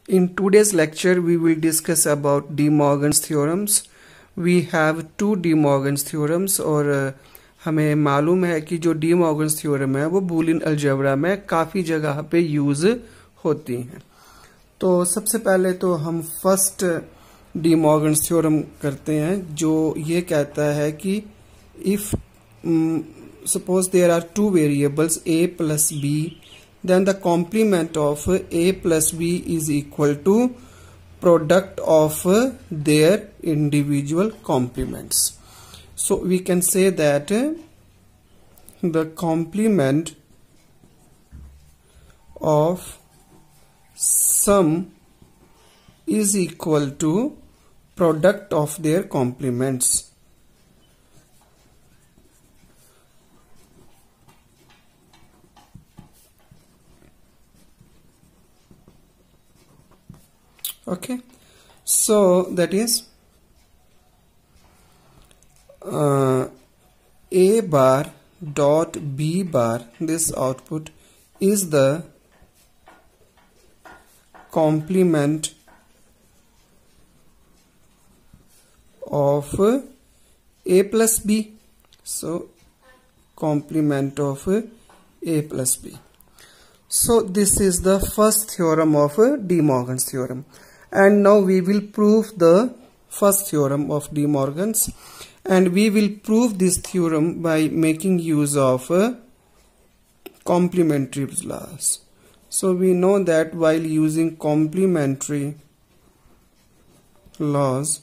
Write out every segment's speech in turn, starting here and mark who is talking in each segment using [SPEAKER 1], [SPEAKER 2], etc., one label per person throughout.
[SPEAKER 1] In today's lecture, we will discuss about De Morgan's theorems. We have two De Morgan's theorems और हमें मालूम है कि जो डी मॉर्गन्स थ्योरम है वो बूलियन अलजेब्रा में काफ़ी जगह पे यूज़ होती हैं। तो सबसे पहले तो हम फर्स्ट डी मॉर्गन्स थ्योरम करते हैं जो ये कहता है कि if suppose there are two variables a plus b then the complement of a plus b is equal to product of their individual complements. So we can say that the complement of sum is equal to product of their complements. Okay, so that is a bar dot b bar, this output is the complement of a plus b. So complement of a plus b. So this is the first theorem of De Morgan's theorem. And now we will prove the first theorem of De Morgan's, and we will prove this theorem by making use of complementary laws. So we know that while using complementary laws,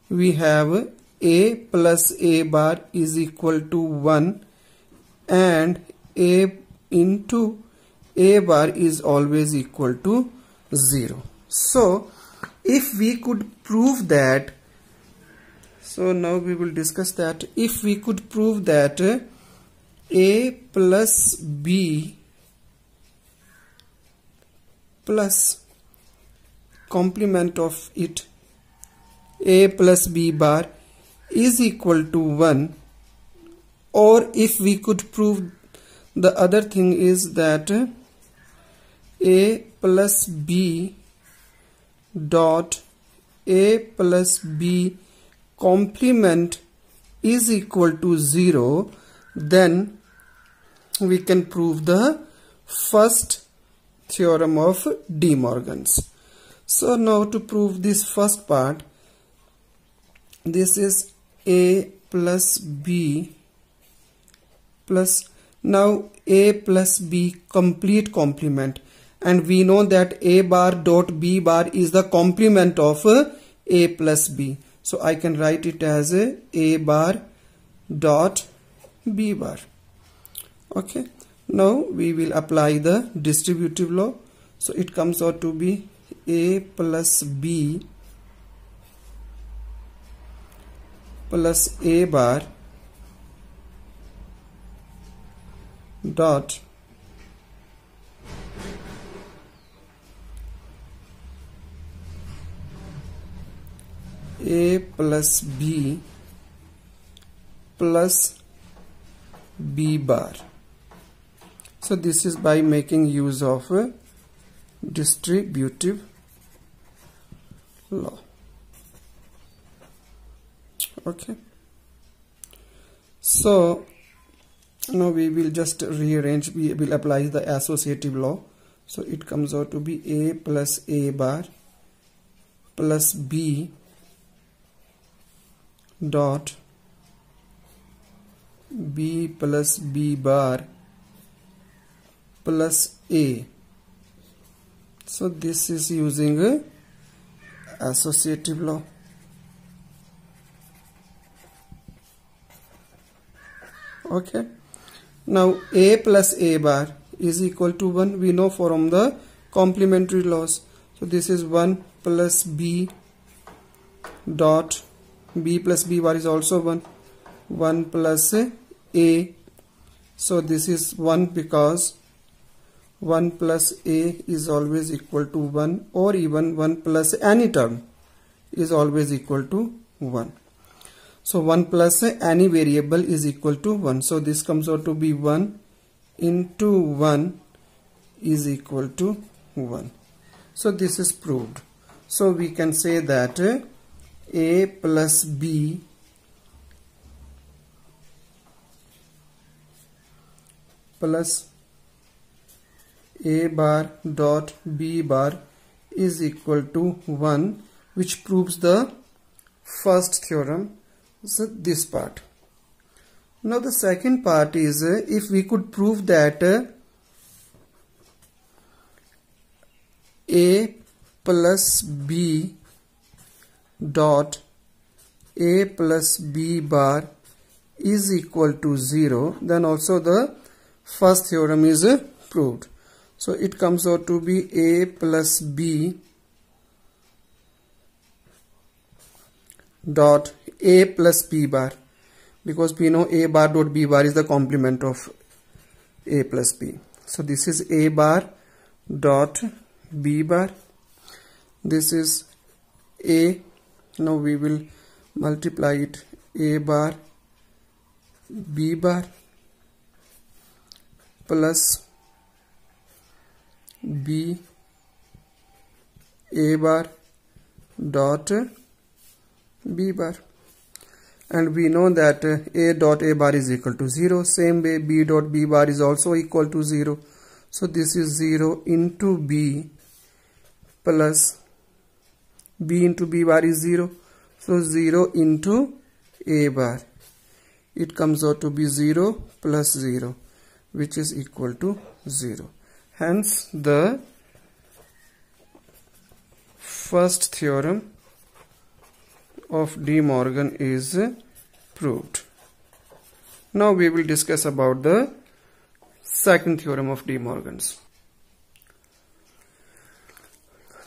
[SPEAKER 1] we have a plus a bar is equal to 1 and a into a bar is always equal to 0. So if we could prove that, so now we will discuss that, if we could prove that a plus b plus complement of it, a plus b bar is equal to 1, or if we could prove the other thing is that a plus b dot a plus b complement is equal to 0, then we can prove the first theorem of De Morgan's. So now to prove this first part, this is a plus b plus, now a plus b complete complement, and we know that a bar dot b bar is the complement of a plus b. So I can write it as a bar dot b bar. Okay, now we will apply the distributive law. So it comes out to be a plus b plus a bar dot a plus b plus b bar. So this is by making use of a distributive law. Okay, so now we will just rearrange, we will apply the associative law. So it comes out to be a plus a bar plus b dot b plus b bar plus a. So this is using a associative law. Okay, now a plus a bar is equal to 1, we know from the complementary laws. So this is 1 plus b dot b plus b bar is also 1 plus a. So this is 1 because 1 plus a is always equal to 1, or even 1 plus any term is always equal to 1. So 1 plus any variable is equal to 1. So this comes out to be 1 into 1 is equal to 1. So this is proved. So we can say that A plus B plus A bar dot B bar is equal to 1, which proves the first theorem. So this part. Now the second part is if we could prove that A plus B dot A plus B bar is equal to 0, then also the first theorem is proved. So it comes out to be A plus B dot A plus B bar, because we know A bar dot B bar is the complement of A plus B. So this is A bar dot B bar. This is A. Now we will multiply it. A bar B bar plus B A bar dot B bar, and we know that A dot A bar is equal to 0. Same way B dot B bar is also equal to 0. So this is 0 into B plus B into B bar is 0. So 0 into A bar. It comes out to be 0 plus 0, which is equal to 0. Hence the first theorem of De Morgan is proved. Now we will discuss about the second theorem of De Morgan's.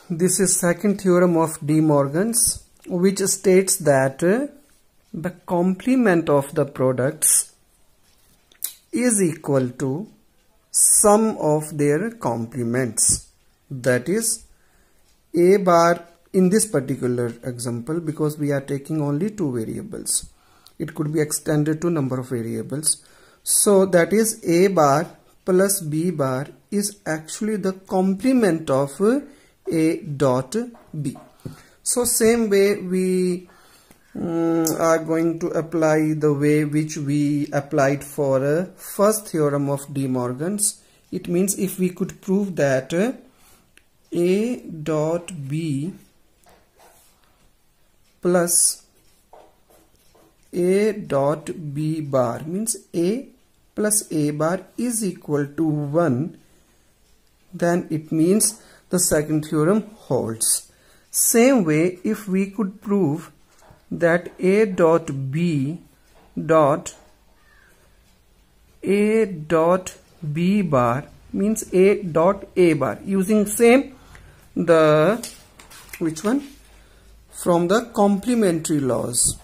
[SPEAKER 1] This is second theorem of De Morgan's, which states that the complement of the products is equal to sum of their complements. That is, A bar in this particular example, because we are taking only two variables, it could be extended to number of variables. So that is A bar plus B bar is actually the complement of A dot B. So same way we are going to apply the way which we applied for first theorem of De Morgan's. It means if we could prove that A dot B plus A dot B bar means A plus A bar is equal to 1, then it means the second theorem holds. Same way, if we could prove that A dot B dot A dot B bar means A dot A bar, using same the which one from the complementary laws,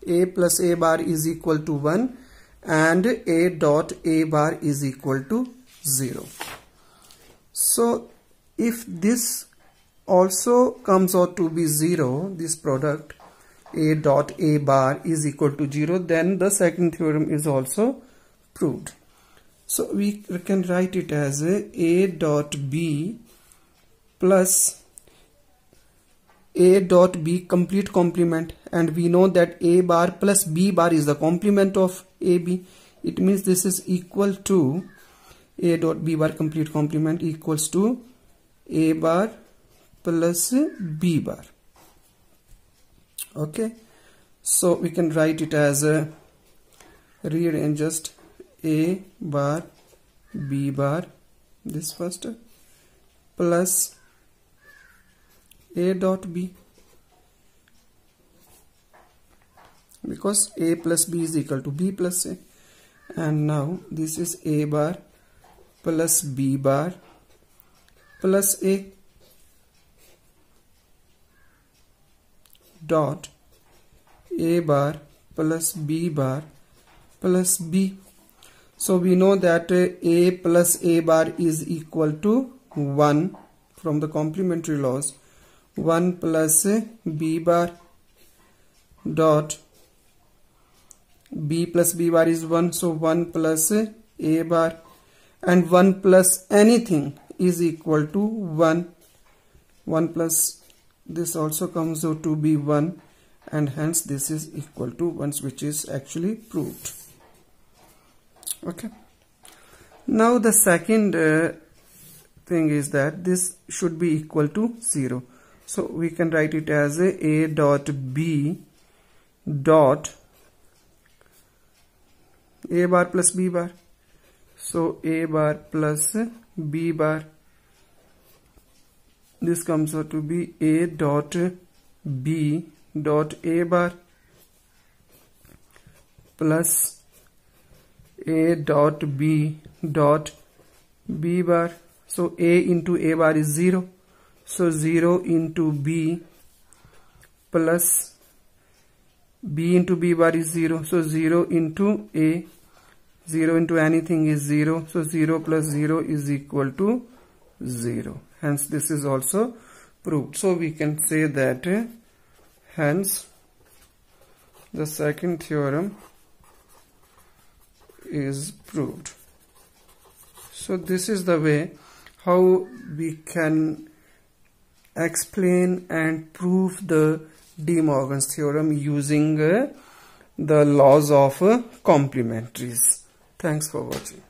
[SPEAKER 1] A plus A bar is equal to 1 and A dot A bar is equal to 0. So if this also comes out to be 0, this product A dot A bar is equal to 0, then the second theorem is also proved. So we can write it as A dot B plus A dot B complete complement, and we know that A bar plus B bar is the complement of AB. It means this is equal to A dot B bar complete complement equals to A bar plus B bar. Okay, so we can write it as rearrange just A bar B bar, this first, plus A dot B, because A plus B is equal to B plus A, and now this is A bar plus B bar plus A dot A bar plus B bar plus B. So we know that A plus A bar is equal to 1 from the complementary laws. 1 plus B bar dot B plus B bar is 1, so 1 plus A bar, and 1 plus anything is equal to 1. 1 plus this also comes out to be 1, and hence this is equal to 1, which is actually proved. Okay. Now the second thing is that this should be equal to 0. So we can write it as a dot b dot a bar plus b bar. So a bar plus b bar, this comes out to be a dot b dot a bar plus a dot b dot b bar. So a into a bar is 0, so 0 into b plus b into b bar is 0, so 0 into a, 0 into anything is 0, so 0 plus 0 is equal to 0. Hence this is also proved. So we can say that hence the second theorem is proved. So this is the way how we can explain and prove the De Morgan's theorem using the laws of complementaries. Thanks for watching.